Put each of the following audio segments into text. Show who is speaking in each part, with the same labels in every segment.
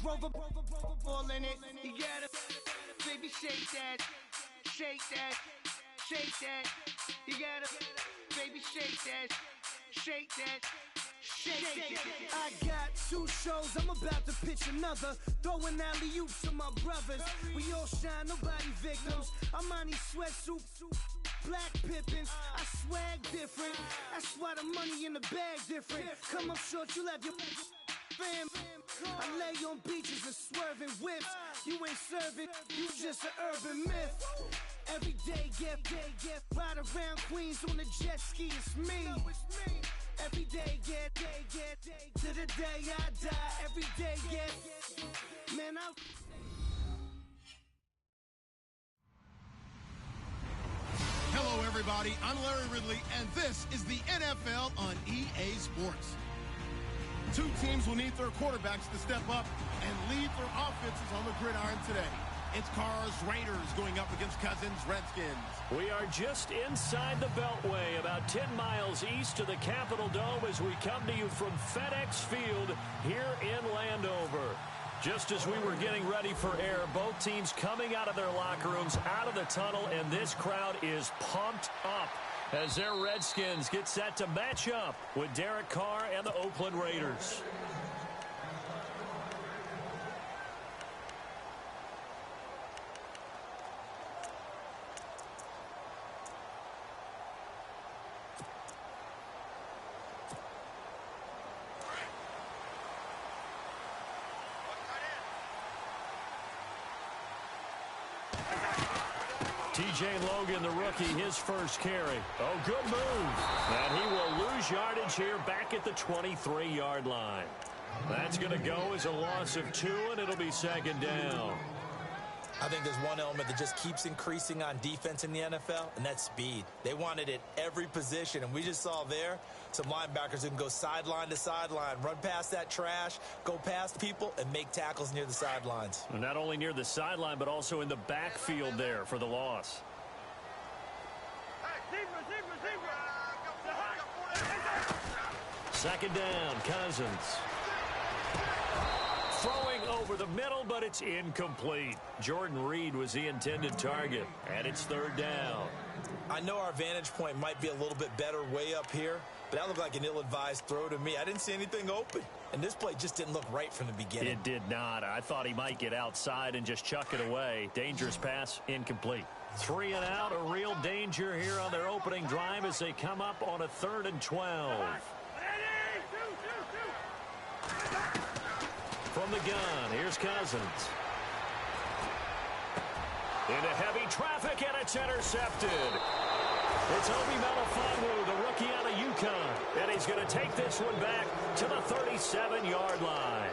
Speaker 1: Rover, all in it. You gotta, baby, shake that, shake that, shake that. You gotta, baby, shake that, shake that. I got 2 shows, I'm about to pitch another. Throwing alley-oops to my brothers. We all shine, nobody victims. I'm on these sweatsuit, black pippins. I swag different. That's why the money in the bag different. Come up short, you left your fam. I lay on beaches and swerving whips. You ain't serving, you just an urban myth. Every day, get ride around Queens on the jet ski, it's me. Every day, get to the day I die. Every day, get, man,
Speaker 2: Hello, everybody. I'm Larry Ridley, and this is the NFL on EA Sports. 2 teams will need their quarterbacks to step up and lead their offenses on the gridiron today. It's Carr's Raiders going up against Cousins' Redskins.
Speaker 3: We are just inside the Beltway, about 10 miles east of the Capitol Dome as we come to you from FedEx Field here in Landover. Just as we were getting ready for air, both teams coming out of their locker rooms, out of the tunnel, and this crowd is pumped up as their Redskins get set to match up with Derek Carr and the Oakland Raiders. TJ Logan, the rookie, his first carry. Oh, good move. And he will lose yardage here back at the 23-yard line. That's going to go as a loss of 2, and it'll be second down.
Speaker 4: I think there's one element that just keeps increasing on defense in the NFL, and that's speed. They want it at every position, and we just saw there some linebackers who can go sideline to sideline, run past that trash, go past people, and make tackles near the sidelines.
Speaker 3: And not only near the sideline, but also in the backfield there for the loss. Second down, Cousins. Throwing over the middle, but it's incomplete. Jordan Reed was the intended target, and it's third down.
Speaker 4: I know our vantage point might be a little bit better way up here, but that looked like an ill-advised throw to me. I didn't see anything open, and this play just didn't look right from the beginning.
Speaker 3: It did not. I thought he might get outside and just chuck it away. Dangerous pass, incomplete. 3 and out, a real danger here on their opening drive as they come up on a 3rd and 12. From the gun, here's Cousins. Into heavy traffic, and it's intercepted. It's Obi Melifonwu, the rookie out of UConn, and he's going to take this one back to the 37-yard line.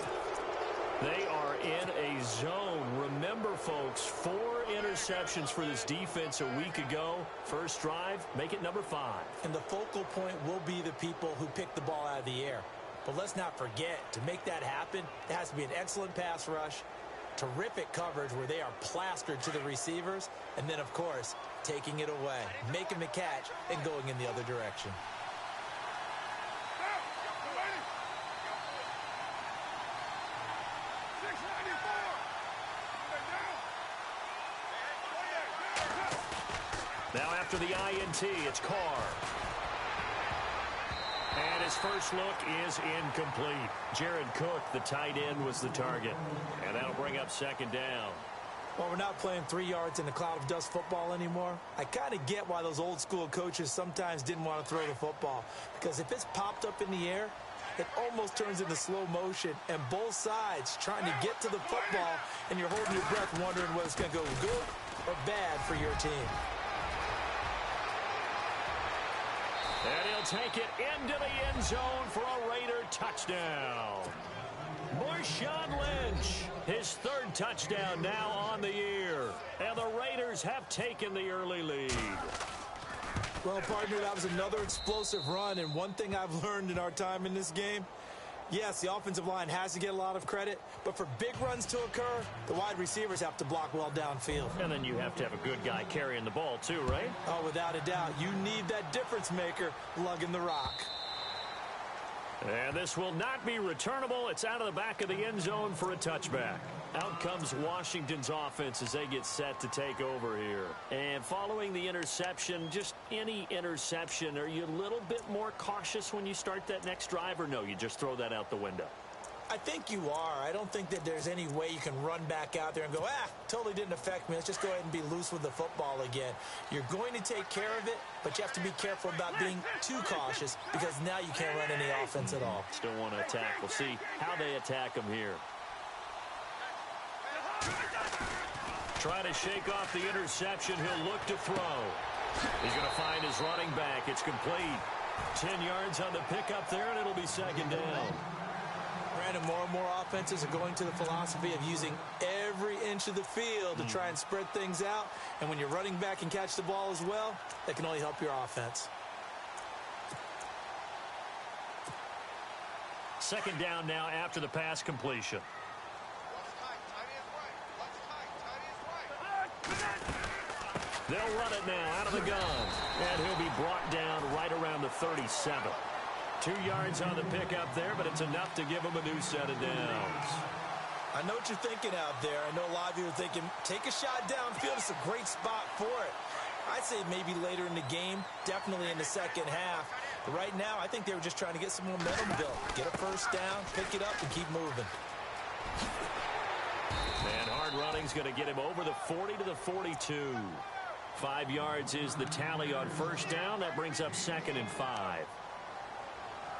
Speaker 3: They are in a zone. Remember, folks, 4 interceptions for this defense a week ago. First drive, make it number 5.
Speaker 4: And the focal point will be the people who pick the ball out of the air. But let's not forget, to make that happen, it has to be an excellent pass rush, terrific coverage where they are plastered to the receivers, and then, of course, taking it away, making the catch, and going in the other direction.
Speaker 3: Now after the INT, it's Carr. And his first look is incomplete. Jared Cook, the tight end, was the target. And that'll bring up second down.
Speaker 4: Well, we're not playing 3 yards in a cloud of dust football anymore. I kind of get why those old school coaches sometimes didn't want to throw the football. Because if it's popped up in the air, it almost turns into slow motion. And both sides trying to get to the football, and you're holding your breath wondering whether it's going to go good or bad for your team.
Speaker 3: And he'll take it into the end zone for a Raider touchdown. Marshawn Lynch, his 3rd touchdown now on the year. And the Raiders have taken the early lead.
Speaker 4: Well, partner, that was another explosive run. And one thing I've learned in our time in this game, yes, the offensive line has to get a lot of credit, but for big runs to occur, the wide receivers have to block well downfield.
Speaker 3: And then you have to have a good guy carrying the ball too, right?
Speaker 4: Oh, without a doubt. You need that difference maker lugging the rock.
Speaker 3: And this will not be returnable. It's out of the back of the end zone for a touchback. Out comes Washington's offense as they get set to take over here. And following the interception, just any interception, are you a little bit more cautious when you start that next drive, or no, you just throw that out the window?
Speaker 4: I think you are. I don't think that there's any way you can run back out there and go, totally didn't affect me. Let's just go ahead and be loose with the football again. You're going to take care of it, but you have to be careful about being too cautious because now you can't run any offense at all.
Speaker 3: Still want to attack. We'll see how they attack them here. Try to shake off the interception. He'll look to throw. He's going to find his running back. It's complete. 10 yards on the pickup there, and it'll be second down.
Speaker 4: Brandon, more and more offenses are going to the philosophy of using every inch of the field to try and spread things out. And when you're running back and catch the ball as well, that can only help your offense.
Speaker 3: Second down now after the pass completion. They'll run it now out of the gun. And he'll be brought down right around the 37. 2 yards on the pickup there, but it's enough to give him a new set of downs.
Speaker 4: I know what you're thinking out there. I know a lot of you are thinking, take a shot downfield. It's a great spot for it. I'd say maybe later in the game, definitely in the second half. But right now, I think they were just trying to get some momentum built. Get a first down, pick it up, and keep moving.
Speaker 3: And hard running's going to get him over the 40 to the 42. 5 yards is the tally on first down. That brings up 2nd and 5.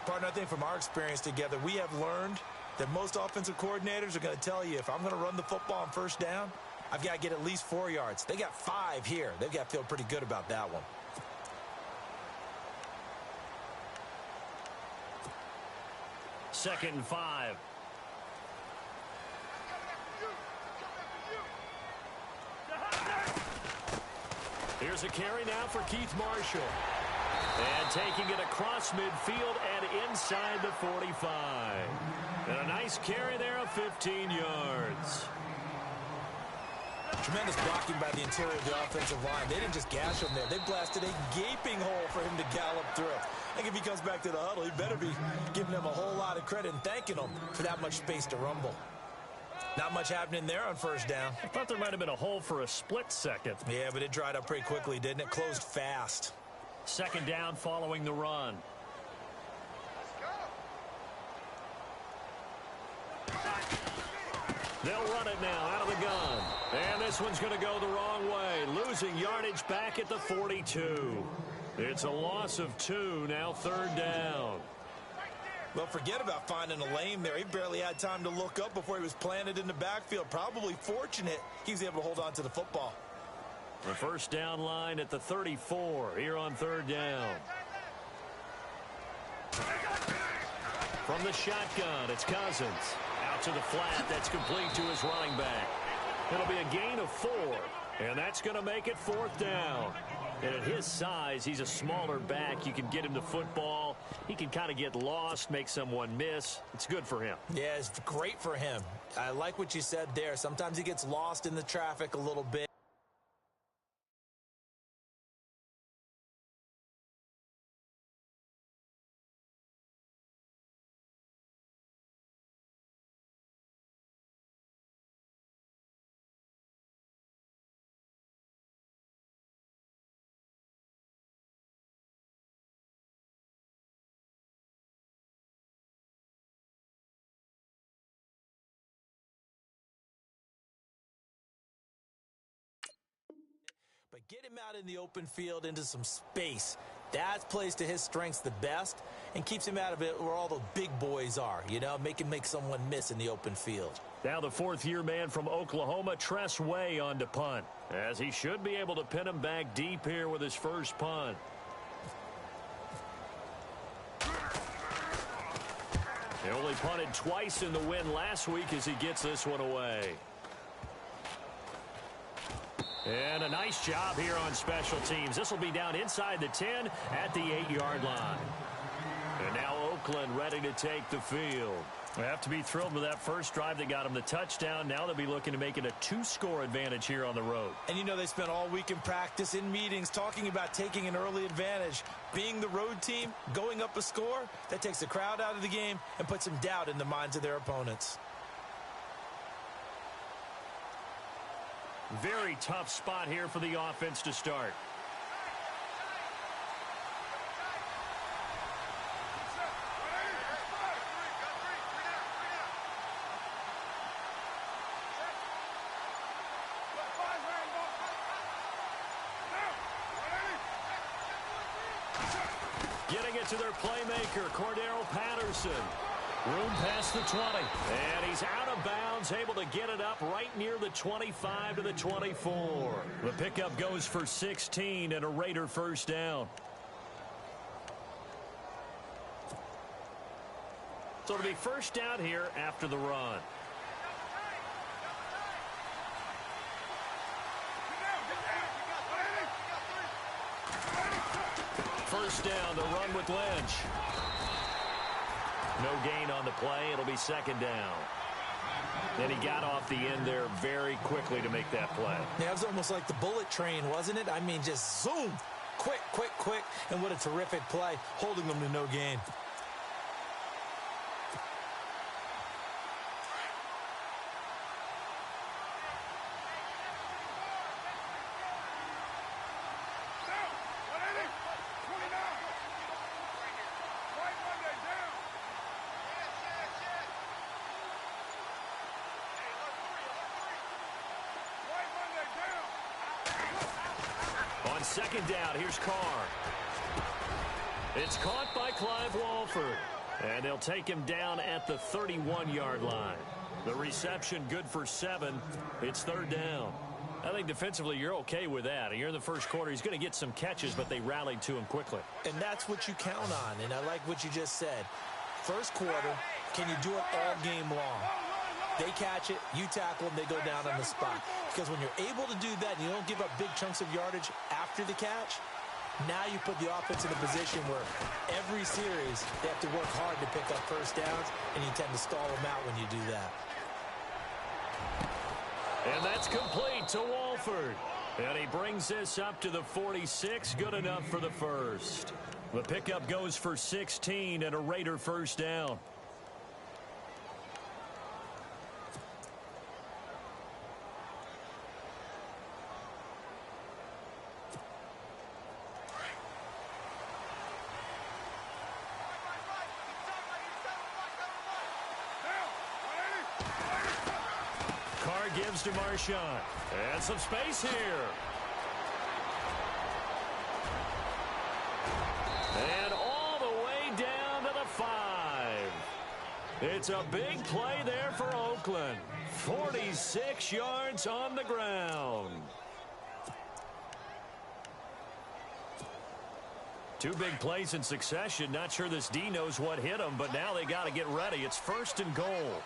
Speaker 4: Partner, I think from our experience together, we have learned that most offensive coordinators are going to tell you, if I'm going to run the football on first down, I've got to get at least 4 yards. They got 5 here. They've got to feel pretty good about that one.
Speaker 3: Second and 5. Here's a carry now for Keith Marshall. And taking it across midfield and inside the 45. And a nice carry there of 15 yards.
Speaker 4: Tremendous blocking by the interior of the offensive line. They didn't just gash him there. They blasted a gaping hole for him to gallop through. I think if he comes back to the huddle, he better be giving them a whole lot of credit and thanking them for that much space to rumble. Not much happening there on first down.
Speaker 3: I thought there might have been a hole for a split second.
Speaker 4: Yeah, but it dried up pretty quickly, didn't it? Closed fast.
Speaker 3: Second down following the run. They'll run it now out of the gun. And this one's going to go the wrong way. Losing yardage back at the 42. It's a loss of 2, now third down.
Speaker 4: Well, forget about finding a lane there. He barely had time to look up before he was planted in the backfield. Probably fortunate he was able to hold on to the football.
Speaker 3: The first down line at the 34 here on third down. From the shotgun, it's Cousins. Out to the flat, that's complete to his running back. It'll be a gain of 4, and that's going to make it fourth down. And at his size, he's a smaller back. You can get him the football. He can kind of get lost, make someone miss. It's good for him.
Speaker 4: Yeah, it's great for him. I like what you said there. Sometimes he gets lost in the traffic a little bit. But get him out in the open field into some space. That plays to his strengths the best and keeps him out of it where all the big boys are, you know, make someone miss in the open field.
Speaker 3: Now the fourth-year man from Oklahoma, Tress Way, on to punt, as he should be able to pin him back deep here with his first punt. He only punted twice in the win last week as he gets this one away. And a nice job here on special teams. This will be down inside the 10 at the 8-yard line. And now Oakland ready to take the field. We have to be thrilled with that first drive that got them the touchdown. Now they'll be looking to make it a 2-score advantage here on the road.
Speaker 4: And you know they spent all week in practice, in meetings, talking about taking an early advantage. Being the road team, going up a score, that takes the crowd out of the game and puts some doubt in the minds of their opponents.
Speaker 3: Very tough spot here for the offense to start. Getting it to their playmaker, Cordero Patterson. Room past the 20. And he's out of bounds, able to get it up right near the 25 to the 24. The pickup goes for 16 and a Raider first down. So it'll be first down here after the run. First down, the run with Lynch. No gain on the play. It'll be second down. And he got off the end there very quickly to make that play.
Speaker 4: Yeah, it was almost like the bullet train, wasn't it? I mean, just zoom. Quick, quick, quick. And what a terrific play, holding them to no gain.
Speaker 3: Second down, here's Carr. It's caught by Clive Walford. And they'll take him down at the 31-yard line. The reception good for 7. It's third down. I think defensively you're okay with that. You're in the first quarter. He's going to get some catches, but they rallied to him quickly.
Speaker 4: And that's what you count on, and I like what you just said. First quarter, can you do it all game long? They catch it, you tackle them, they go down on the spot. Because when you're able to do that and you don't give up big chunks of yardage after the catch, now you put the offense in a position where every series they have to work hard to pick up first downs, and you tend to stall them out when you do that.
Speaker 3: And that's complete to Walford. And he brings this up to the 46, good enough for the first. The pickup goes for 16 and a Raider first down. Gives to Marshawn. And some space here. And all the way down to the 5. It's a big play there for Oakland. 46 yards on the ground. Two big plays in succession. Not sure this D knows what hit him, but now they got to get ready. It's first and goal.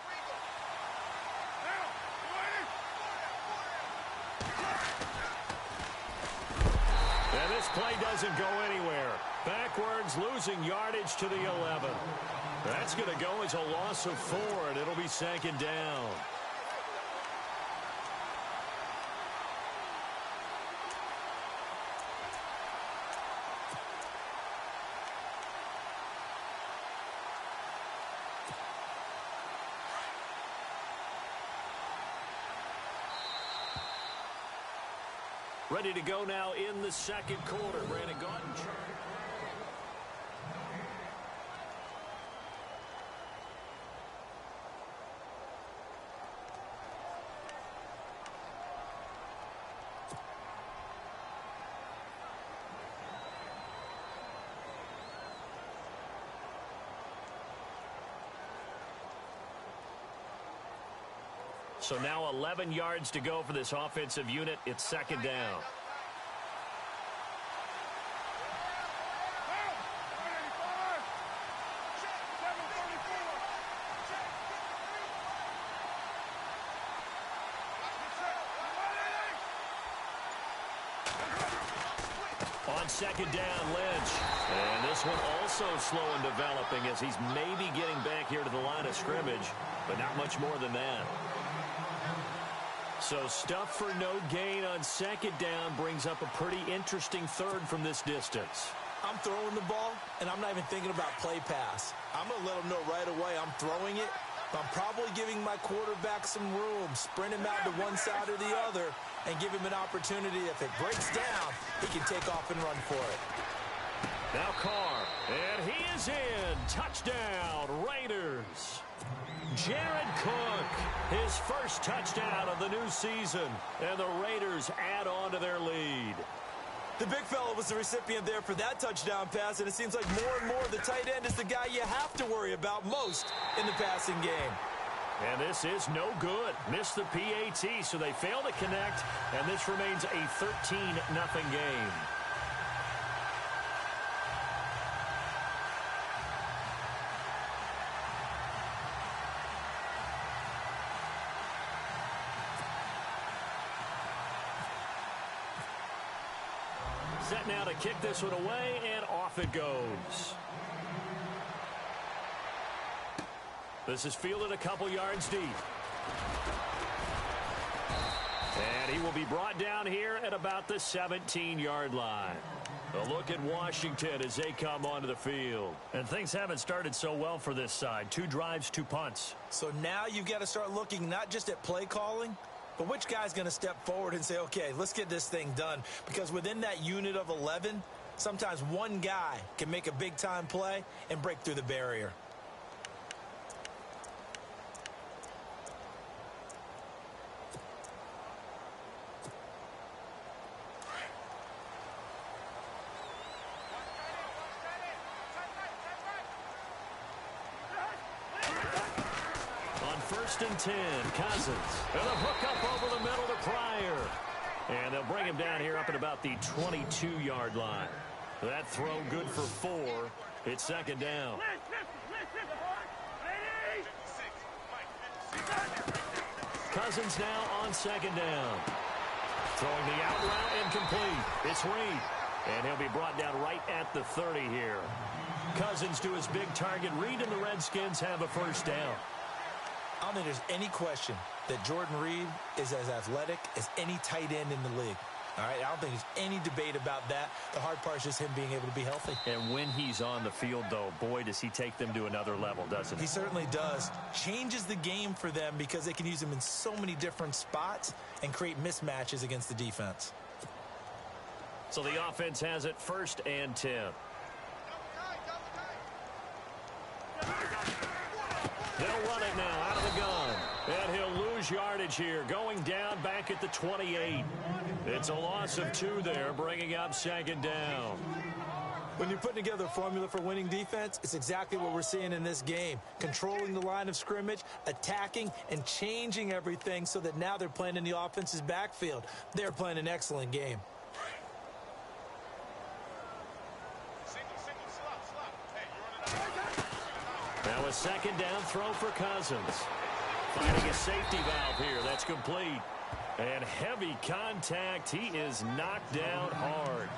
Speaker 3: Play doesn't go anywhere. Backwards, losing yardage to the 11. That's going to go as a loss of 4, and it'll be second down. Ready to go now in the second quarter. Brandon Gaudin. So now 11 yards to go for this offensive unit. It's second down. On second down, Lynch. And this one also slow in developing as he's maybe getting back here to the line of scrimmage, but not much more than that. So stuff for no gain on second down brings up a pretty interesting third from this distance.
Speaker 4: I'm throwing the ball, and I'm not even thinking about play pass. I'm going to let him know right away I'm throwing it, but I'm probably giving my quarterback some room, sprint him out to one side or the other, and give him an opportunity. If it breaks down, he can take off and run for it.
Speaker 3: Now Carr, and he is in. Touchdown, Raiders. Jared Cook, his first touchdown of the new season, and the Raiders add on to their lead.
Speaker 4: The big fella was the recipient there for that touchdown pass, and it seems like more and more the tight end is the guy you have to worry about most in the passing game.
Speaker 3: And this is no good. Missed the PAT, so they fail to connect, and this remains a 13-0 game. Set now to kick this one away, and off it goes. This is fielded a couple yards deep. And he will be brought down here at about the 17-yard line. A look at Washington as they come onto the field. And things haven't started so well for this side. 2 drives, 2 punts.
Speaker 4: So now you've got to start looking not just at play calling, but which guy's going to step forward and say, okay, let's get this thing done. Because within that unit of 11, sometimes one guy can make a big-time play and break through the barrier.
Speaker 3: First and 10, Cousins. And a hook up over the middle to Pryor. And they'll bring him down here up at about the 22-yard line. That throw good for 4. It's second down. Cousins now on second down. Throwing the out route incomplete. It's Reed. And he'll be brought down right at the 30 here. Cousins to his big target. Reed and the Redskins have a first down.
Speaker 4: I don't think there's any question that Jordan Reed is as athletic as any tight end in the league. All right, I don't think there's any debate about that. The hard part is just him being able to be healthy.
Speaker 3: And when he's on the field, though, boy, does he take them to another level, doesn't he?
Speaker 4: He certainly does. Changes the game for them because they can use him in so many different spots and create mismatches against the defense.
Speaker 3: So the offense has it first and 10. They'll run it now out of the gun. And he'll lose yardage here, going down back at the 28. It's a loss of 2 there, bringing up second down.
Speaker 4: When you're putting together a formula for winning defense, it's exactly what we're seeing in this game. Controlling the line of scrimmage, attacking, and changing everything so that now they're playing in the offense's backfield. They're playing an excellent game.
Speaker 3: Now a second down throw for Cousins. Finding a safety valve here. That's complete. And heavy contact. He is knocked down hard.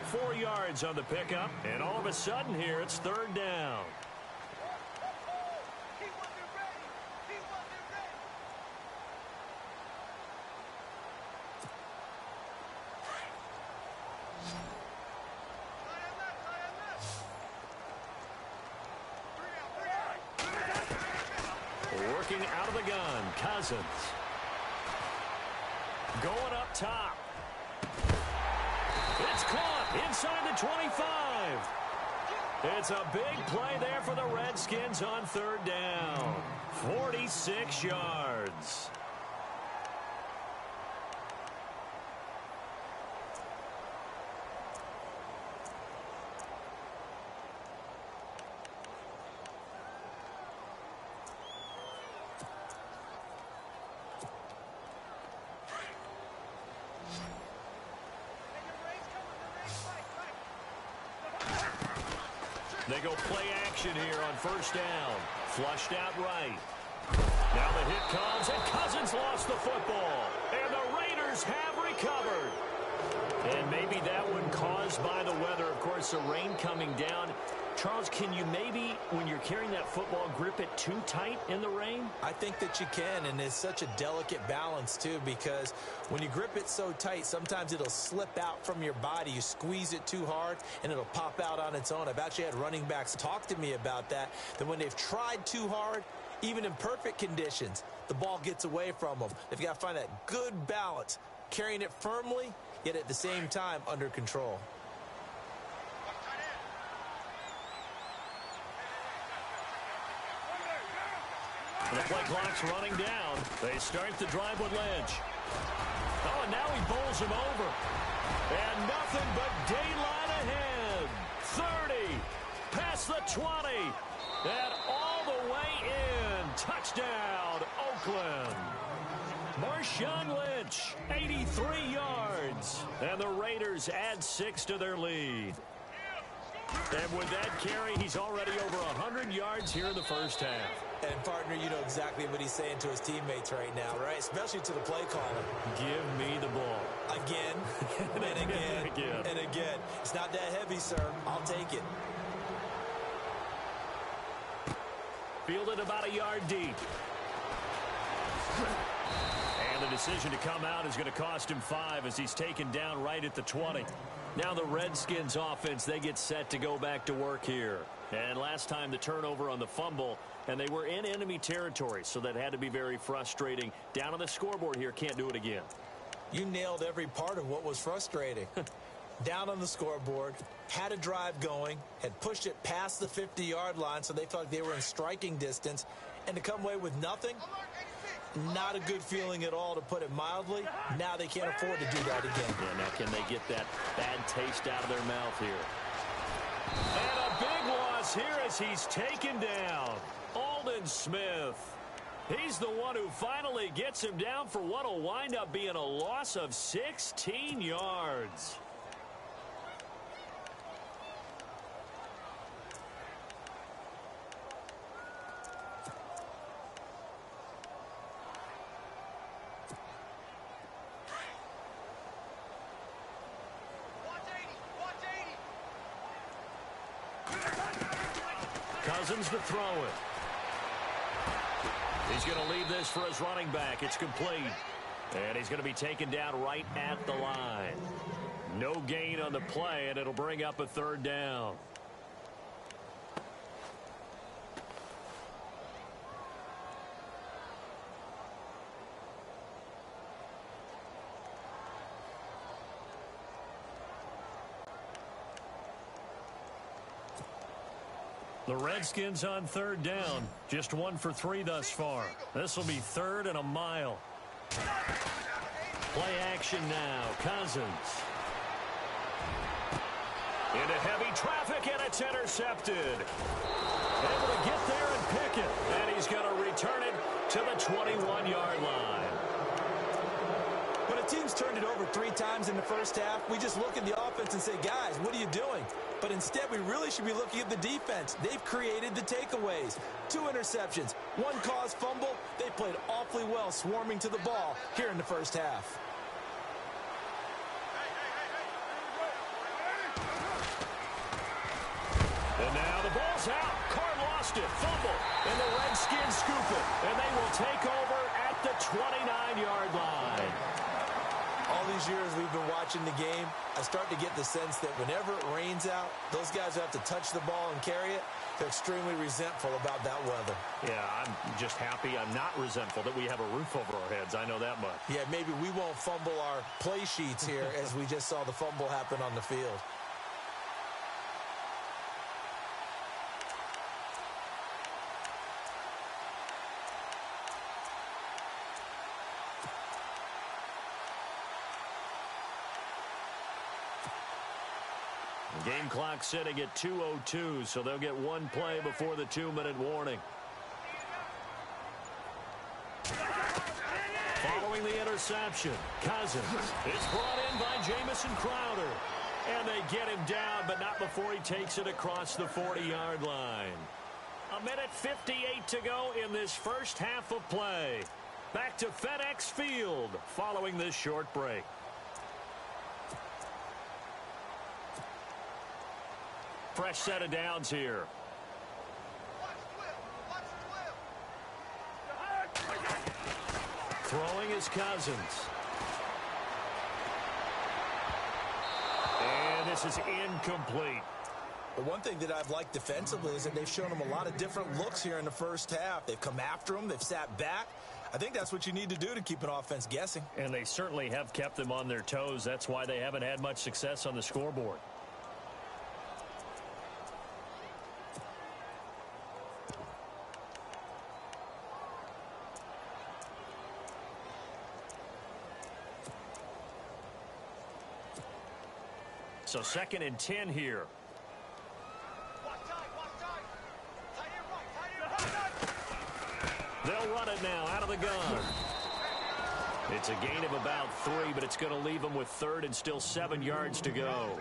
Speaker 3: 4 yards on the pickup. And all of a sudden here, it's third down. Working out of the gun, Cousins. Going up top. It's caught inside the 25. It's a big play there for the Redskins on third down. 46 yards. They go play action here on first down. Flushed out right. Now the hit comes, and Cousins lost the football. And the Raiders have recovered. And maybe that one caused mixed by the weather. Of course, the rain coming down. Charles, can you maybe, when you're carrying that football, grip it too tight in the rain?
Speaker 4: I think that you can, and it's such a delicate balance, too, because when you grip it so tight, sometimes it'll slip out from your body. You squeeze it too hard, and it'll pop out on its own. I've actually had running backs talk to me about that when they've tried too hard, even in perfect conditions, the ball gets away from them. They've got to find that good balance, carrying it firmly, yet at the same time under control.
Speaker 3: The play clock's running down. They start the drive with Lynch. Oh, and now he bowls him over. And nothing but daylight ahead. 30, past the 20, and all the way in. Touchdown, Oakland. Marshawn Lynch, 83 yards. And the Raiders add 6 to their lead. And with that carry, he's already over 100 yards here in the first half.
Speaker 4: And, partner, you know exactly what he's saying to his teammates right now, right? Especially to the play caller.
Speaker 3: Give me the ball.
Speaker 4: Again, and again, and again. It's not that heavy, sir. I'll take it.
Speaker 3: Fielded about a yard deep. And the decision to come out is going to cost him 5 as he's taken down right at the 20. Now the Redskins offense, they get set to go back to work here. And last time the turnover on the fumble, and they were in enemy territory, so that had to be very frustrating. Down on the scoreboard here, can't do it again.
Speaker 4: You nailed every part of what was frustrating. Down on the scoreboard, had a drive going, had pushed it past the 50-yard line so they felt like they were in striking distance, and to come away with nothing, not a good feeling at all, to put it mildly. Now they can't afford to do that again.
Speaker 3: Yeah, now can they get that bad taste out of their mouth here? And a big loss here as he's taken down. Aldon Smith. He's the one who finally gets him down for what will wind up being a loss of 16 yards. Cousins to throw it. He's going to leave this for his running back. It's complete. And he's going to be taken down right at the line. No gain on the play, and it'll bring up a 3rd down. The Redskins on 3rd down. Just 1 for 3 thus far. This will be 3rd and a mile. Play action now. Cousins. Into heavy traffic, and it's intercepted. Able to get there and pick it. And he's going to return it to the 21-yard line.
Speaker 4: When a team's turned it over 3 times in the first half, we just look at the offense and say, guys, what are you doing? But instead, we really should be looking at the defense. They've created the takeaways. 2 interceptions, 1 caused fumble. They played awfully well swarming to the ball here in the first half.
Speaker 3: And now the ball's out. Carr lost it. Fumble. And the Redskins scoop it. And they will take over at the 29-yard line.
Speaker 4: All these years we've been watching the game, I start to get the sense that whenever it rains out, those guys who have to touch the ball and carry it, they're extremely resentful about that weather.
Speaker 3: Yeah, I'm just happy I'm not resentful that we have a roof over our heads. I know that much.
Speaker 4: Yeah, maybe we won't fumble our play sheets here as we just saw the fumble happen on the field.
Speaker 3: Game clock sitting at 2:02, so they'll get 1 play before the 2-minute warning. Following the interception, Cousins is brought in by Jamison Crowder. And they get him down, but not before he takes it across the 40-yard line. 1:58 to go in this first half of play. Back to FedEx Field following this short break. fresh set of downs here. Throwing is Cousins. And this is incomplete.
Speaker 4: The one thing that I've liked defensively is that they've shown them a lot of different looks here in the first half. They've come after them. They've sat back. I think that's what you need to do to keep an offense guessing.
Speaker 3: And they certainly have kept them on their toes. That's why they haven't had much success on the scoreboard. So 2nd and 10 here. They'll run it now out of the gun. It's a gain of about 3, but it's going to leave them with 3rd and still 7 yards to go.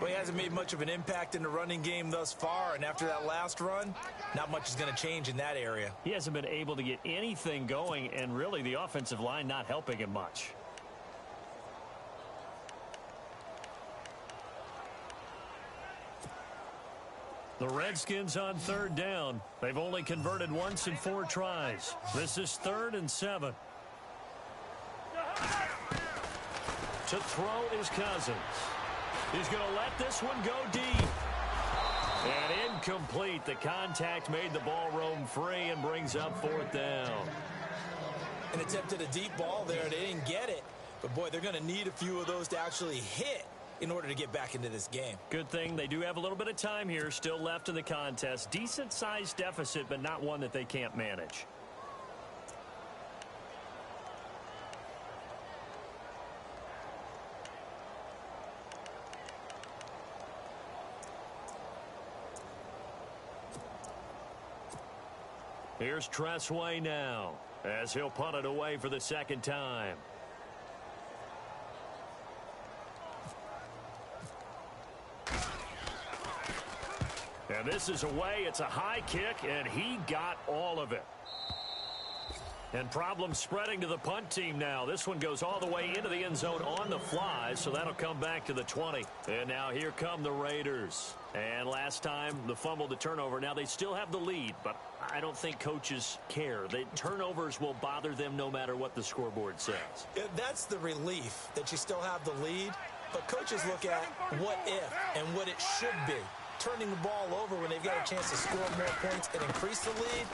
Speaker 4: Well, he hasn't made much of an impact in the running game thus far, and after that last run, not much is going to change in that area.
Speaker 3: He hasn't been able to get anything going, and really the offensive line not helping him much. The Redskins on 3rd down. They've only converted once in 4 tries. This is 3rd and 7. To throw is Cousins. He's going to let this one go deep. And incomplete. The contact made the ball roam free and brings up 4th down.
Speaker 4: An attempt at a deep ball there. They didn't get it. But, boy, they're going to need a few of those to actually hit in order to get back into this game.
Speaker 3: Good thing they do have a little bit of time here still left in the contest. Decent-sized deficit, but not one that they can't manage. Here's Tressway now as he'll punt it away for the 2nd time. And this is away. It's a high kick, and he got all of it. And problems spreading to the punt team now. This one goes all the way into the end zone on the fly, so that'll come back to the 20. And now here come the Raiders. And last time, the fumble to turnover. Now they still have the lead, but I don't think coaches care. The turnovers will bother them no matter what the scoreboard says.
Speaker 4: That's the relief, that you still have the lead. But coaches look at what if and what it should be. Turning the ball over when they've got a chance to score more points and increase the lead,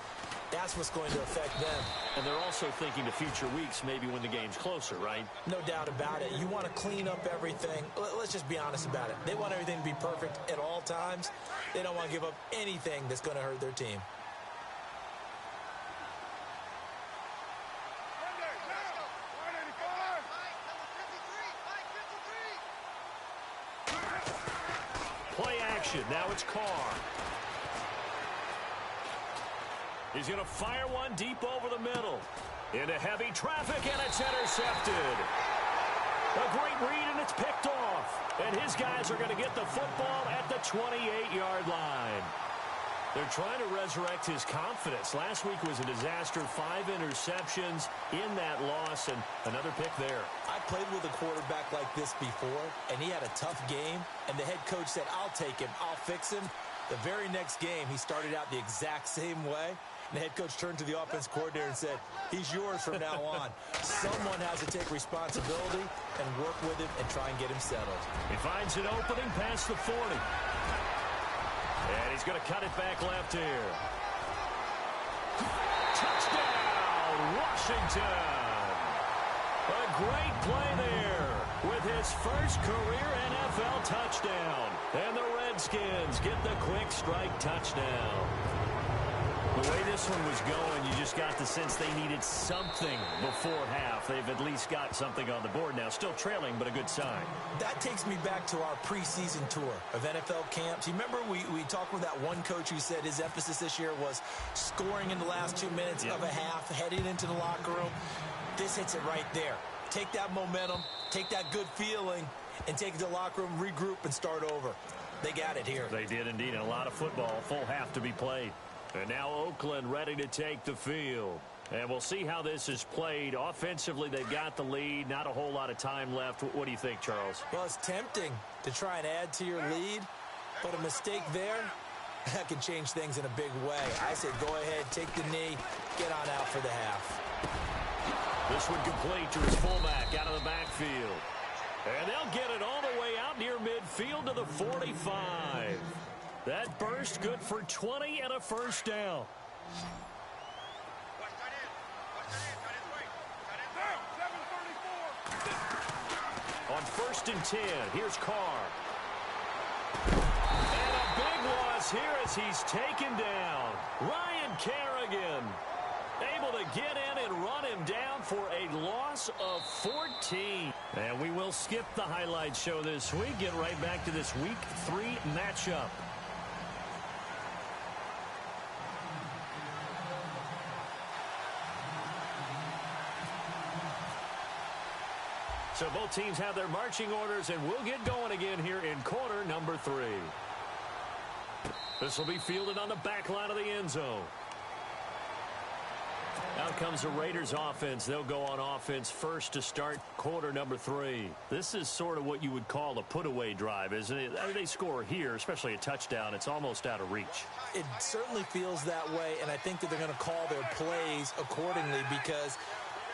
Speaker 4: that's what's going to affect them.
Speaker 3: And they're also thinking to future weeks, maybe when the game's closer, right?
Speaker 4: No doubt about it. You want to clean up everything. Let's just be honest about it. They want everything to be perfect at all times. They don't want to give up anything that's going to hurt their team.
Speaker 3: Play action. Now it's Carr. He's going to fire one deep over the middle. Into heavy traffic, and it's intercepted. A great read, and it's picked off. And his guys are going to get the football at the 28-yard line. They're trying to resurrect his confidence. Last week was a disaster. 5 interceptions in that loss, and another pick there.
Speaker 4: I played with a quarterback like this before, and he had a tough game, and the head coach said, I'll take him, I'll fix him. The very next game, he started out the exact same way. And the head coach turned to the offense coordinator and said, he's yours from now on. Someone has to take responsibility and work with him and try and get him settled.
Speaker 3: He finds an opening past the 40. And he's going to cut it back left here. Touchdown, Washington. A great play there with his first career NFL touchdown. And the Redskins get the quick strike touchdown. The way this one was going, you just got the sense they needed something before half. They've at least got something on the board now. Still trailing, but a good sign.
Speaker 4: That takes me back to our preseason tour of NFL camps. You remember we talked with that one coach who said his emphasis this year was scoring in the last 2 minutes of a half, heading into the locker room. This hits it right there. Take that momentum, take that good feeling, and take it to the locker room, regroup, and start over. They got it here.
Speaker 3: They did indeed, and a lot of football, full half to be played. And now Oakland ready to take the field. And we'll see how this is played. Offensively, they've got the lead. Not a whole lot of time left. What do you think, Charles?
Speaker 4: Well, it's tempting to try and add to your lead. But a mistake there, that can change things in a big way. I say go ahead, take the knee, get on out for the half.
Speaker 3: This one complete to his fullback out of the backfield. And they'll get it all the way out near midfield to the 45. That burst good for 20 and a first down. On 1st and 10, here's Carr. And a big loss here as he's taken down. Ryan Kerrigan able to get in and run him down for a loss of 14. And we will skip the highlight show this week. Get right back to this Week 3 matchup. So both teams have their marching orders, and we'll get going again here in quarter number 3. This will be fielded on the back line of the end zone. Out comes the Raiders offense. They'll go on offense first to start quarter number 3. This is sort of what you would call a put-away drive, isn't it? I mean, they score here, especially a touchdown. It's almost out of reach.
Speaker 4: It certainly feels that way, and I think that they're going to call their plays accordingly because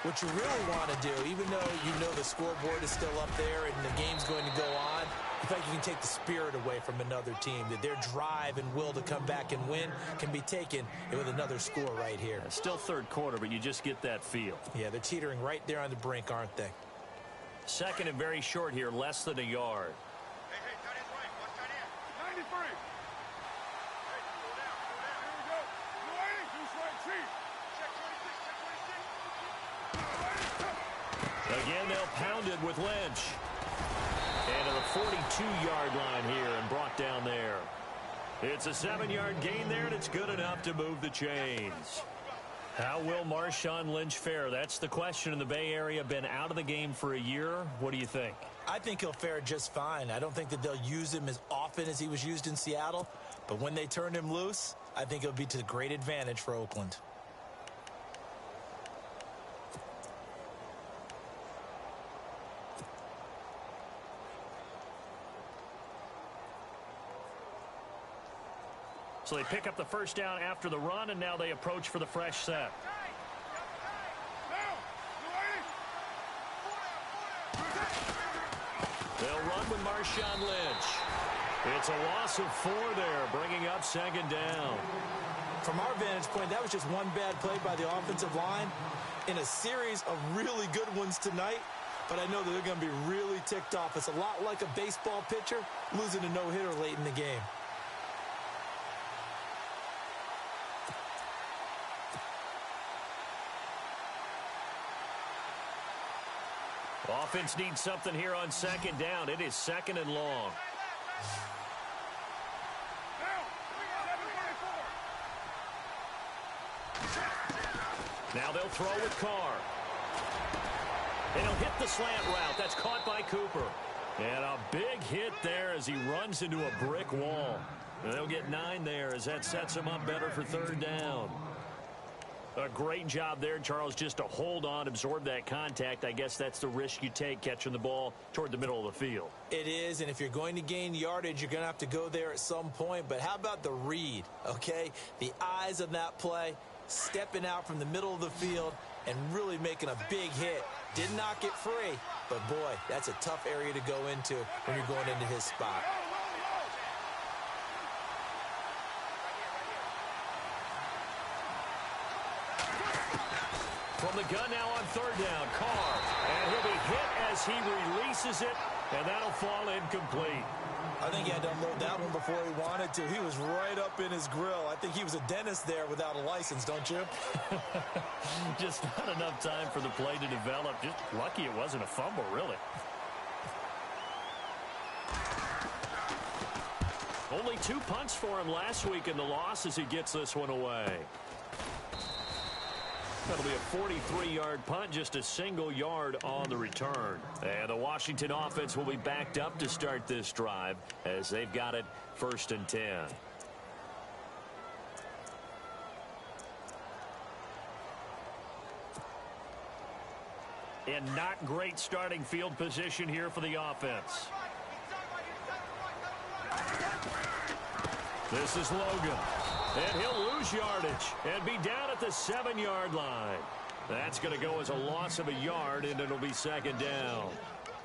Speaker 4: what you really want to do, even though you know the scoreboard is still up there and the game's going to go on, in fact, you can take the spirit away from another team, that their drive and will to come back and win can be taken with another score right here.
Speaker 3: Still third quarter, but you just get that feel.
Speaker 4: Yeah, they're teetering right there on the brink, aren't they?
Speaker 3: Second and very short here, less than a yard.
Speaker 5: Hey, tight end's right. One tight end. 93. Hey, go down. Here we go. Blue 80. Who's right, Chief? Check 26.
Speaker 3: Again, they'll pound it with Lynch. And to the 42-yard line here and brought down there. It's a 7-yard gain there, and it's good enough to move the chains. How will Marshawn Lynch fare? That's the question in the Bay Area. Been out of the game for a year. What do you think?
Speaker 4: I think he'll fare just fine. I don't think that they'll use him as often as he was used in Seattle. But when they turn him loose, I think it'll be to great advantage for Oakland.
Speaker 3: So they pick up the first down after the run, and now they approach for the fresh set. They'll run with Marshawn Lynch. It's a loss of 4 there, bringing up second down.
Speaker 4: From our vantage point, that was just one bad play by the offensive line in a series of really good ones tonight. But I know that they're going to be really ticked off. It's a lot like a baseball pitcher losing a no-hitter late in the game.
Speaker 3: Offense needs something here on second down. It is second and long. Now they'll throw with Carr. And he'll hit the slant route. That's caught by Cooper. And a big hit there as he runs into a brick wall. And they'll get 9 there as that sets him up better for third down. A great job there, Charles, just to hold on, absorb that contact. I guess that's the risk you take catching the ball toward the middle of the field.
Speaker 4: It is, and if you're going to gain yardage, you're going to have to go there at some point. But how about the read, okay? The eyes of that play, stepping out from the middle of the field and really making a big hit. Did not get free, but boy, that's a tough area to go into when you're going into his spot.
Speaker 3: From the gun now on third down, Carr. And he'll be hit as he releases it, and that'll fall incomplete.
Speaker 4: I think he had to unload that one before he wanted to. He was right up in his grill. I think he was a dentist there without a license, don't you?
Speaker 3: Just not enough time for the play to develop. Just lucky it wasn't a fumble, really. Only 2 punts for him last week in the loss as he gets this one away. That'll be a 43-yard punt, just a single yard on the return. And the Washington offense will be backed up to start this drive as they've got it 1st and 10. And not great starting field position here for the offense. This is Logan. And he'll lose yardage and be down at the 7-yard line. That's going to go as a loss of a yard, and it'll be second down.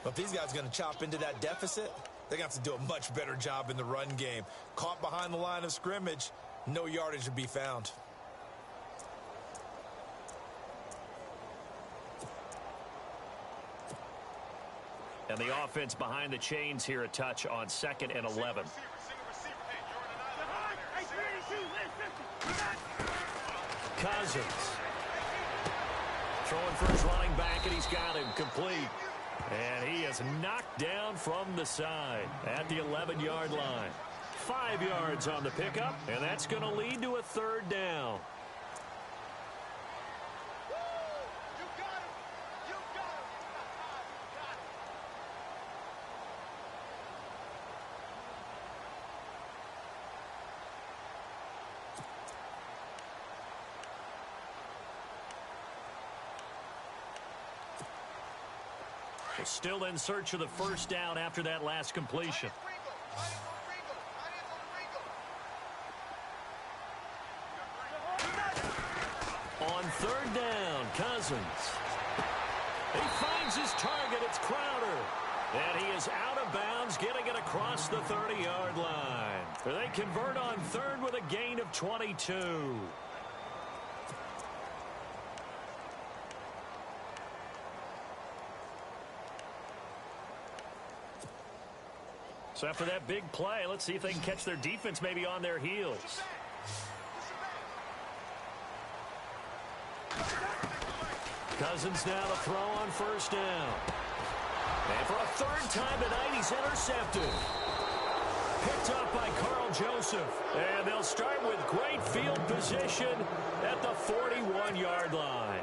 Speaker 4: But if these guys are going to chop into that deficit, they're going to have to do a much better job in the run game. Caught behind the line of scrimmage, no yardage to be found.
Speaker 3: And the offense behind the chains here, a touch on 2nd and 11. Cousins. Throwing for his running back, and he's got him complete. And he is knocked down from the side at the 11-yard line. 5 yards on the pickup, and that's going to lead to a 3rd down. Still in search of the 1st down after that last completion. On 3rd down, Cousins. He finds his target. It's Crowder. And he is out of bounds, getting it across the 30-yard line. They convert on 3rd with a gain of 22. So after that big play, let's see if they can catch their defense maybe on their heels. Cousins now to throw on 1st down. And for a 3rd time tonight, he's intercepted. Picked up by Carl Joseph. And they'll start with great field position at the 41-yard line.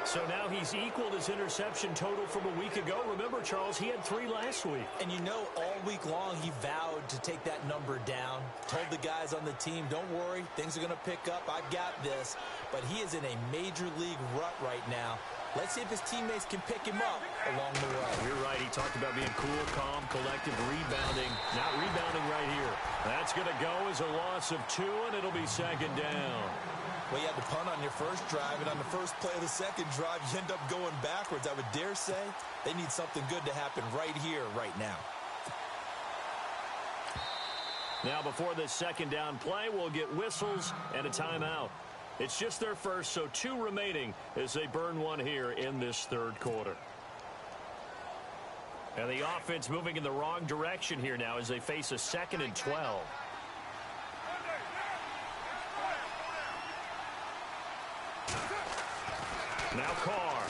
Speaker 3: So now he's equaled his interception total from a week ago. Remember, Charles, he had 3 last week.
Speaker 4: And you know, all week long, he vowed to take that number down. Told the guys on the team, don't worry, things are going to pick up. I've got this. But he is in a major league rut right now. Let's see if his teammates can pick him up along the way.
Speaker 3: You're right. He talked about being cool, calm, collective, rebounding. Not rebounding right here. That's going to go as a loss of 2, and it'll be 2nd down.
Speaker 4: Well, you had to punt on your 1st drive, and on the 1st play of the 2nd drive, you end up going backwards. I would dare say they need something good to happen right here, right now.
Speaker 3: Now, before this 2nd down play, we'll get whistles and a timeout. It's just their first, so 2 remaining as they burn 1 here in this 3rd quarter. And the offense moving in the wrong direction here now as they face a 2nd and 12. Now Carr.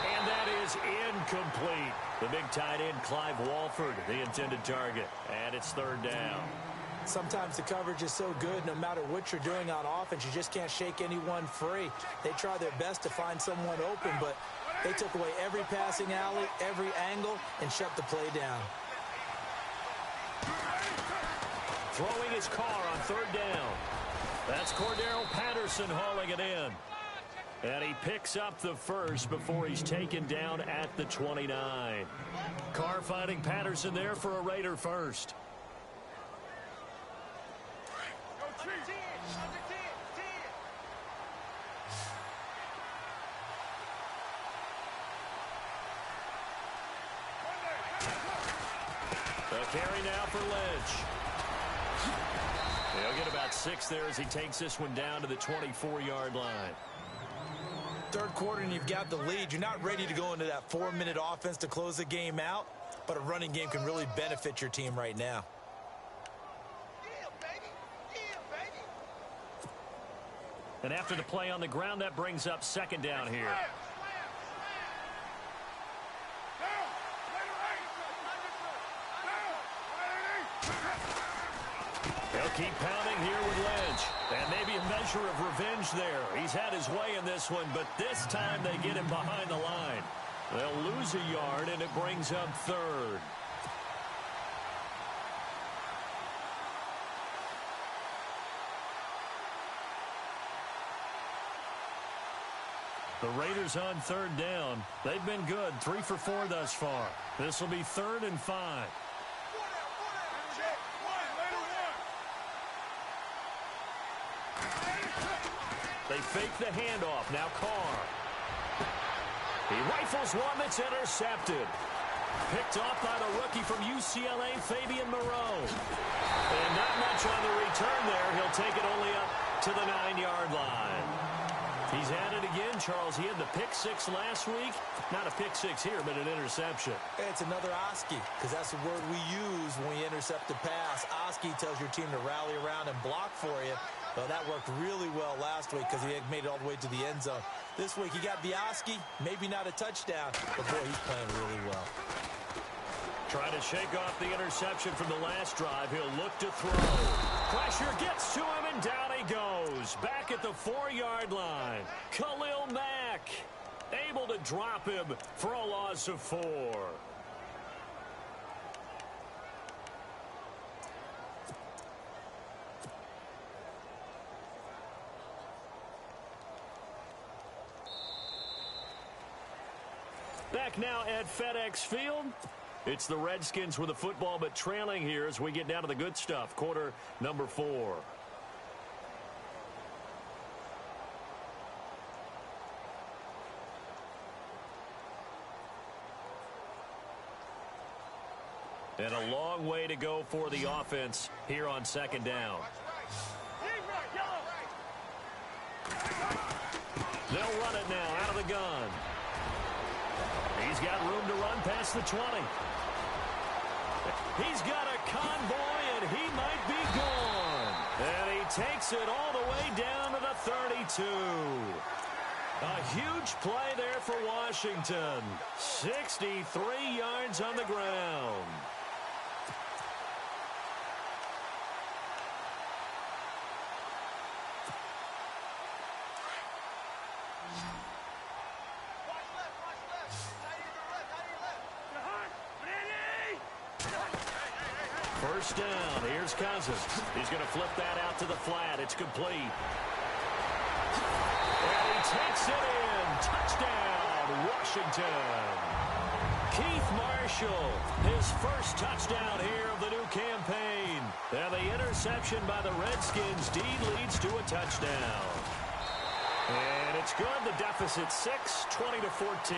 Speaker 3: And that is incomplete. The big tight end, Clive Walford, the intended target. And it's 3rd down.
Speaker 4: Sometimes the coverage is so good, no matter what you're doing on offense, you just can't shake anyone free. They try their best to find someone open, but they took away every passing alley, every angle, and shut the play down.
Speaker 3: Throwing his Carr on 3rd down. That's Cordero Patterson hauling it in. And he picks up the 1st before he's taken down at the 29. Carr finding Patterson there for a Raider 1st. The carry now for Lynch. He'll get about 6 there as he takes this one down to the 24-yard line.
Speaker 4: 3rd quarter and you've got the lead. You're not ready to go into that 4-minute offense to close the game out, but a running game can really benefit your team right now.
Speaker 3: And after the play on the ground, that brings up 2nd down here. They'll keep pounding here with Lynch. And maybe a measure of revenge there. He's had his way in this one, but this time they get him behind the line. They'll lose a yard, and it brings up 3rd. The Raiders on 3rd down. They've been good, 3 for 4 thus far. This will be 3rd and 5. They fake the handoff. Now Carr. He rifles one that's intercepted. Picked off by the rookie from UCLA, Fabian Moreau. And not much on the return there. He'll take it only up to the 9-yard line. He's at it again, Charles. He had the pick six last week. Not a pick six here, but an interception.
Speaker 4: It's another Oski, because that's the word we use when we intercept a pass. Oski tells your team to rally around and block for you. Well, that worked really well last week because he had made it all the way to the end zone. This week, he got the Oski, maybe not a touchdown, but boy, he's playing really well.
Speaker 3: Trying to shake off the interception from the last drive. He'll look to throw. Pressure gets to him, and down he goes. Back at the 4-yard line. Khalil Mack able to drop him for a loss of 4. Back now at FedEx Field. It's the Redskins with the football, but trailing here as we get down to the good stuff. Quarter number 4. And a long way to go for the offense here on second down. They'll run it now out of the gun. He's got room to run past the 20. He's got a convoy, and he might be gone. And he takes it all the way down to the 32. A huge play there for Washington. 63 yards on the ground. First down. Here's Cousins. He's going to flip that out to the flat. It's complete. And he takes it in. Touchdown, Washington. Keith Marshall, his first touchdown here of the new campaign. And the interception by the Redskins. Deed leads to a touchdown. And it's good. The deficit 6, 20-14.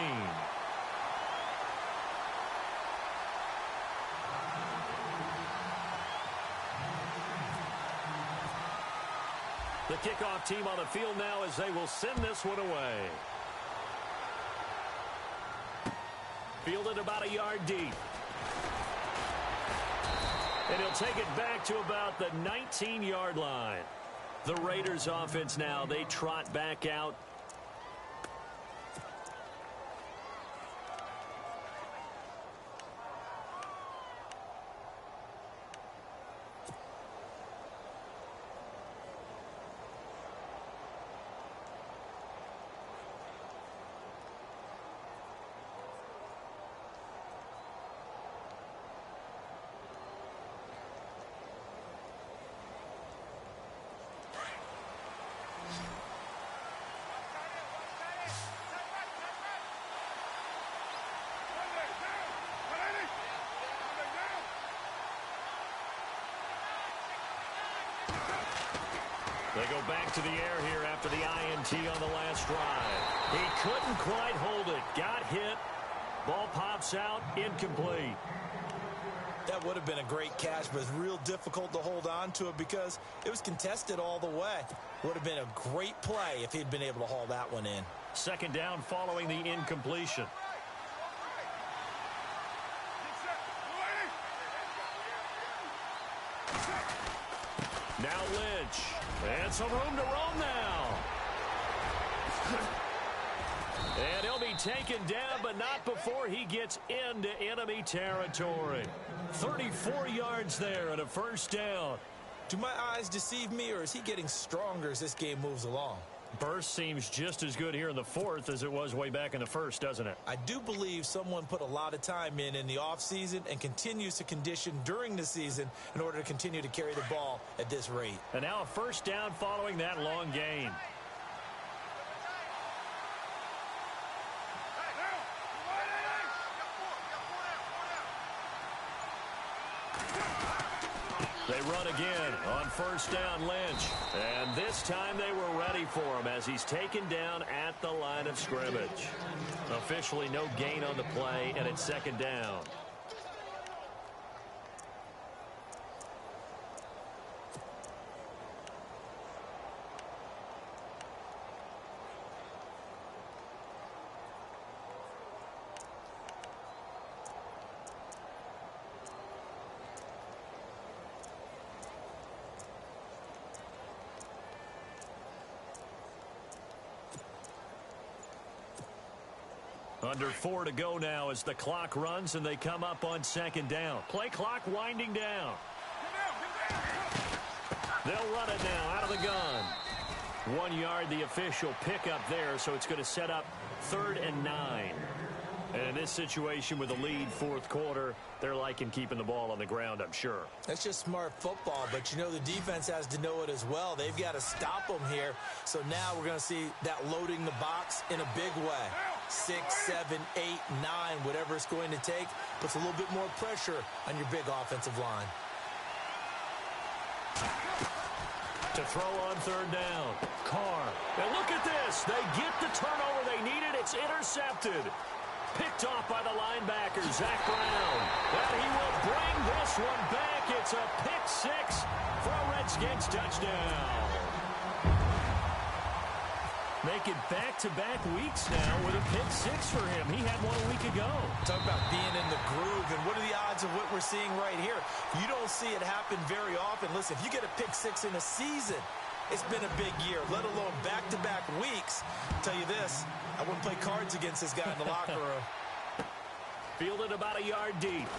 Speaker 3: The kickoff team on the field now as they will send this one away. Fielded about a yard deep. And he'll take it back to about the 19-yard line. The Raiders offense now, they trot back out. They go back to the air here after the INT on the last drive. He couldn't quite hold it. Got hit. Ball pops out. Incomplete.
Speaker 4: That would have been a great catch, but it's real difficult to hold on to it because it was contested all the way. Would have been a great play if he'd been able to haul that one in.
Speaker 3: Second down following the incompletion. Now Lynch. And some room to roam now. And he'll be taken down, but not before he gets into enemy territory. 34 yards there and a first down.
Speaker 4: Do my eyes deceive me, or is he getting stronger as this game moves along?
Speaker 3: Burst seems just as good here in the fourth as it was way back in the first, doesn't it?
Speaker 4: I do believe someone put a lot of time in the offseason and continues to condition during the season in order to continue to carry the ball at this rate.
Speaker 3: And now a first down following that long gain. They run again on first down, Lynch. And this time they were ready for him as he's taken down at the line of scrimmage. Officially no gain on the play, and it's second down. Under 4 to go now as the clock runs and they come up on second down. Play clock winding down. They'll run it now out of the gun. 1 yard, the official pickup there, so it's going to set up 3rd and 9. And in this situation with a lead fourth quarter, they're liking keeping the ball on the ground, I'm sure.
Speaker 4: That's just smart football, but you know the defense has to know it as well. They've got to stop them here. So now we're going to see that loading the box in a big way. 6, 7, 8, 9, whatever it's going to take, puts a little bit more pressure on your big offensive line.
Speaker 3: To throw on 3rd down. Carr. And look at this. They get the turnover they needed. It's intercepted. Picked off by the linebacker, Zach Brown. And he will bring this one back. It's a pick 6 for a Redskins touchdown. Make it back-to-back weeks now with a pick 6 for him. He had one a week ago.
Speaker 4: Talk about being in the groove, and what are the odds of what we're seeing right here? You don't see it happen very often. Listen, if you get a pick 6 in a season, it's been a big year, let alone back-to-back weeks. I'll tell you this, I wouldn't play cards against this guy in the locker room.
Speaker 3: Fielded about a yard deep.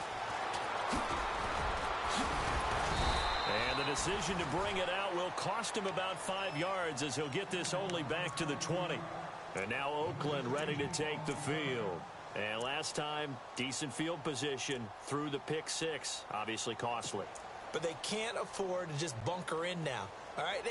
Speaker 3: And the decision to bring it out will cost him about 5 yards as he'll get this only back to the 20. And now Oakland ready to take the field. And last time, decent field position through the pick 6. Obviously costly.
Speaker 4: But they can't afford to just bunker in now. All right,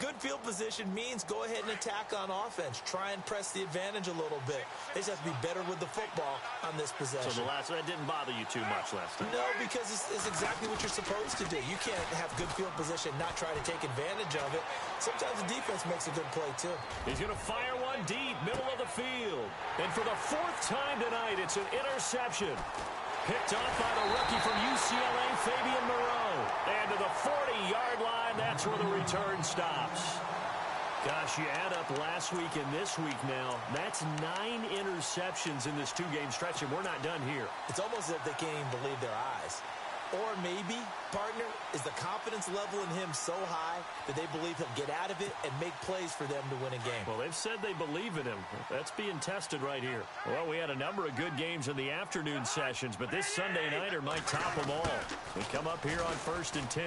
Speaker 4: good field position means go ahead and attack on offense. Try and press the advantage a little bit. They just have to be better with the football on this possession.
Speaker 3: So that didn't bother you too much last time?
Speaker 4: No, because it's exactly what you're supposed to do. You can't have good field position, not try to take advantage of it. Sometimes the defense makes a good play, too.
Speaker 3: He's going to fire one deep, middle of the field. And for the 4th time tonight, it's an interception. Picked off by the rookie from UCLA, Fabian Moreau. And to the 40-yard line, that's where the return stops. Gosh, you add up last week and this week now, that's 9 interceptions in this 2-game stretch, and we're not done here.
Speaker 4: It's almost as if they can't even believe their eyes. Or maybe, partner, is the confidence level in him so high that they believe he'll get out of it and make plays for them to win a game.
Speaker 3: Well, they've said they believe in him. That's being tested right here. Well, we had a number of good games in the afternoon sessions, but this Sunday nighter might top them all. We come up here on 1st and 10.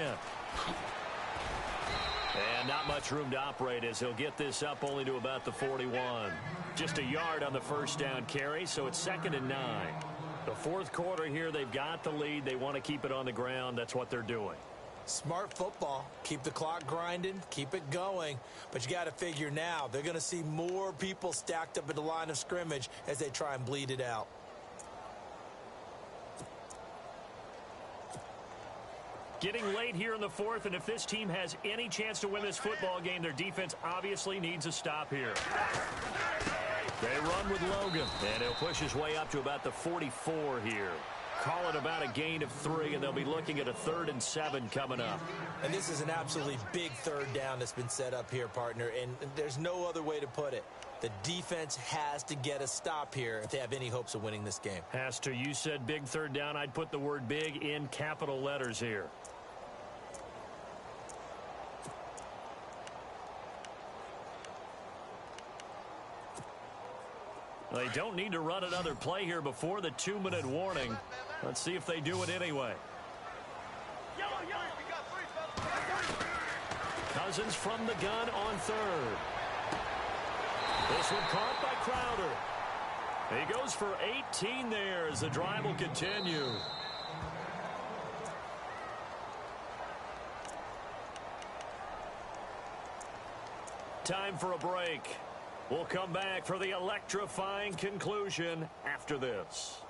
Speaker 3: And not much room to operate as he'll get this up only to about the 41. Just a yard on the first down carry, so it's 2nd and 9. The fourth quarter here, they've got the lead. They want to keep it on the ground. That's what they're doing.
Speaker 4: Smart football. Keep the clock grinding. Keep it going. But you got to figure now, they're going to see more people stacked up at the line of scrimmage as they try and bleed it out.
Speaker 3: Getting late here in the 4th, and if this team has any chance to win this football game, their defense obviously needs a stop here. They run with Logan, and he'll push his way up to about the 44 here. Call it about a gain of 3, and they'll be looking at a 3rd and 7 coming up.
Speaker 4: And this is an absolutely big 3rd down that's been set up here, partner, and there's no other way to put it. The defense has to get a stop here if they have any hopes of winning this game.
Speaker 3: Has to. You said big 3rd down. I'd put the word big in capital letters here. They don't need to run another play here before the 2-minute warning. Let's see if they do it anyway. Cousins from the gun on 3rd. This one caught by Crowder. He goes for 18 there as the drive will continue. Time for a break. We'll come back for the electrifying conclusion after this.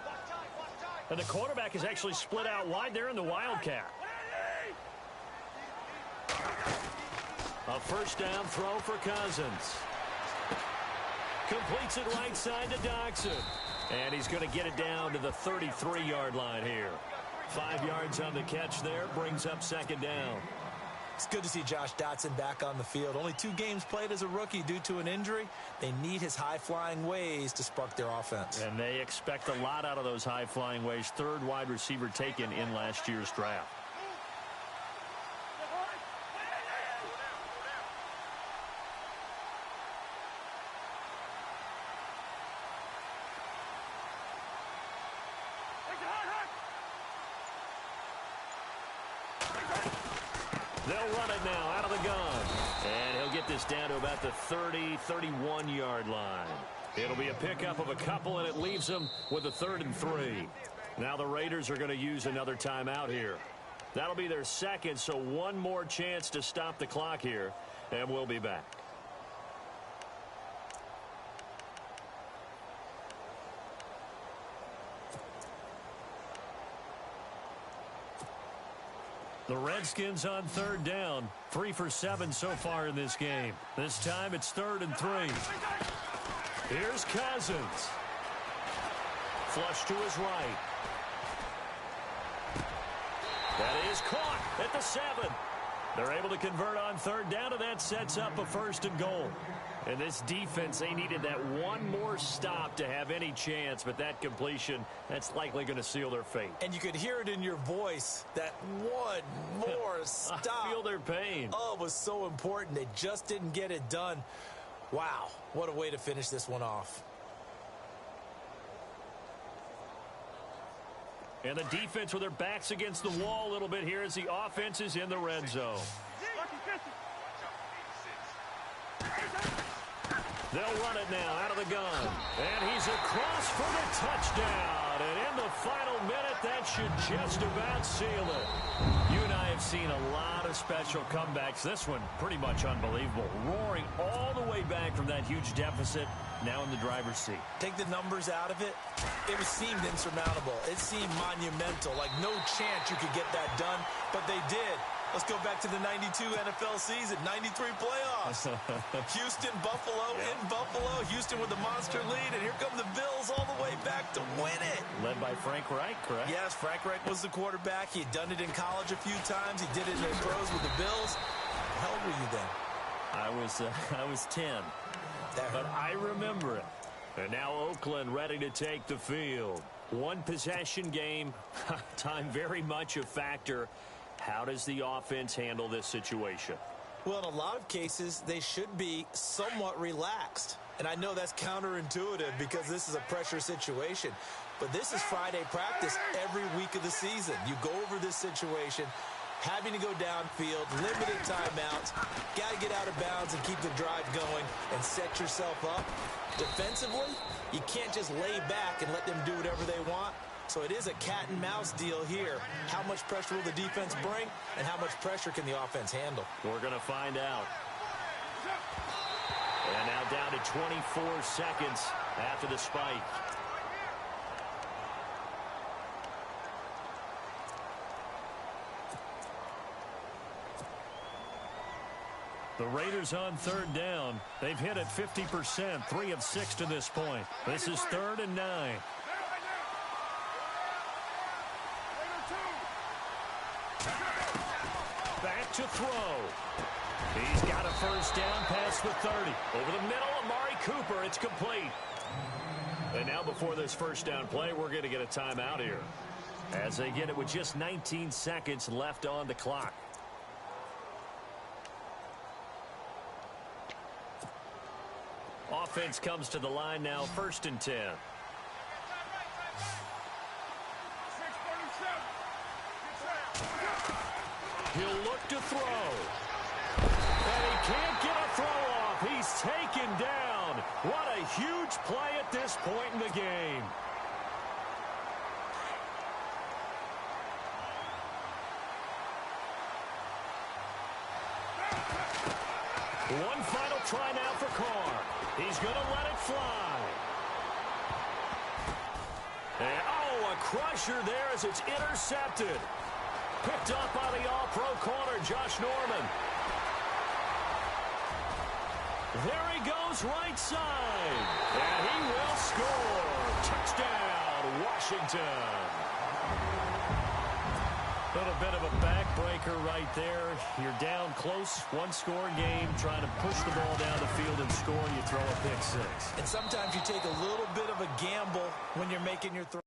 Speaker 5: Watch time, watch time.
Speaker 3: And the quarterback is actually split out wide there in the Wildcat. A first down throw for Cousins. Completes it right side to Dotson. And he's going to get it down to the 33-yard line here. 5 yards on the catch there. Brings up second down.
Speaker 4: It's good to see Josh Dotson back on the field. Only 2 games played as a rookie due to an injury. They need his high-flying ways to spark their offense.
Speaker 3: And they expect a lot out of those high-flying ways. 3rd wide receiver taken in last year's draft. They'll run it now out of the gun. And he'll get this down to about the 30, 31-yard line. It'll be a pickup of a couple, and it leaves them with a 3rd and 3. Now the Raiders are going to use another timeout here. That'll be their 2nd, so one more chance to stop the clock here, and we'll be back. The Redskins on 3rd down. 3 for 7 so far in this game. This time it's 3rd and 3. Here's Cousins. Flush to his right. That is caught at the 7. They're able to convert on 3rd down, and that sets up a 1st and goal. And this defense, they needed that one more stop to have any chance, but that completion, that's likely going to seal their fate.
Speaker 4: And you could hear it in your voice, that one more stop.
Speaker 3: I feel their pain.
Speaker 4: Oh, it was so important. They just didn't get it done. Wow, what a way to finish this one off.
Speaker 3: And the defense with their backs against the wall a little bit here as the offense is in the red zone. They'll run it now out of the gun. And he's across for the touchdown. And in the final minute, that should just about seal it. You and I have seen a lot of special comebacks. This one, pretty much unbelievable. Roaring all the way back from that huge deficit, now in the driver's seat.
Speaker 4: Take the numbers out of it. It seemed insurmountable. It seemed monumental, like no chance you could get that done, but they did. Let's go back to the 92 NFL season, 93 playoffs. Houston, Buffalo, in Buffalo. Houston with the monster lead, and here come the Bills all the way back to win it.
Speaker 3: Led by Frank Reich, correct?
Speaker 4: Yes, Frank Reich was the quarterback. He had done it in college a few times. He did it in the pros with the Bills. How old were you then?
Speaker 3: I was 10. But I remember it. And now Oakland ready to take the field. One possession game, time very much a factor. How does the offense handle this situation?
Speaker 4: Well, in a lot of cases, they should be somewhat relaxed. And I know that's counterintuitive because this is a pressure situation. But this is Friday practice every week of the season. You go over this situation, having to go downfield, limited timeouts, got to get out of bounds and keep the drive going and set yourself up. Defensively, you can't just lay back and let them do whatever they want. So it is a cat and mouse deal here. How much pressure will the defense bring, and how much pressure can the offense handle?
Speaker 3: We're going to find out. And now down to 24 seconds after the spike. The Raiders on 3rd down. They've hit it 50%, 3 of 6 to this point. This is 3rd and 9. Back to throw. He's got a first down past the 30. Over the middle, Amari Cooper. It's complete. And now before this first down play, we're going to get a timeout here, as they get it with just 19 seconds left on the clock. Offense comes to the line now, 1st and 10. He'll look to throw. And he can't get a throw off. He's taken down. What a huge play at this point in the game. One final try now for Carr. He's going to let it fly. And, oh, a a crusher there as it's intercepted. Picked up by the all-pro corner, Josh Norman. There he goes, right side. And he will score. Touchdown, Washington. A little bit of a backbreaker right there. You're down close, one-score game, trying to push the ball down the field and score, and you throw a pick six.
Speaker 4: And sometimes you take a little bit of a gamble when you're making your throw.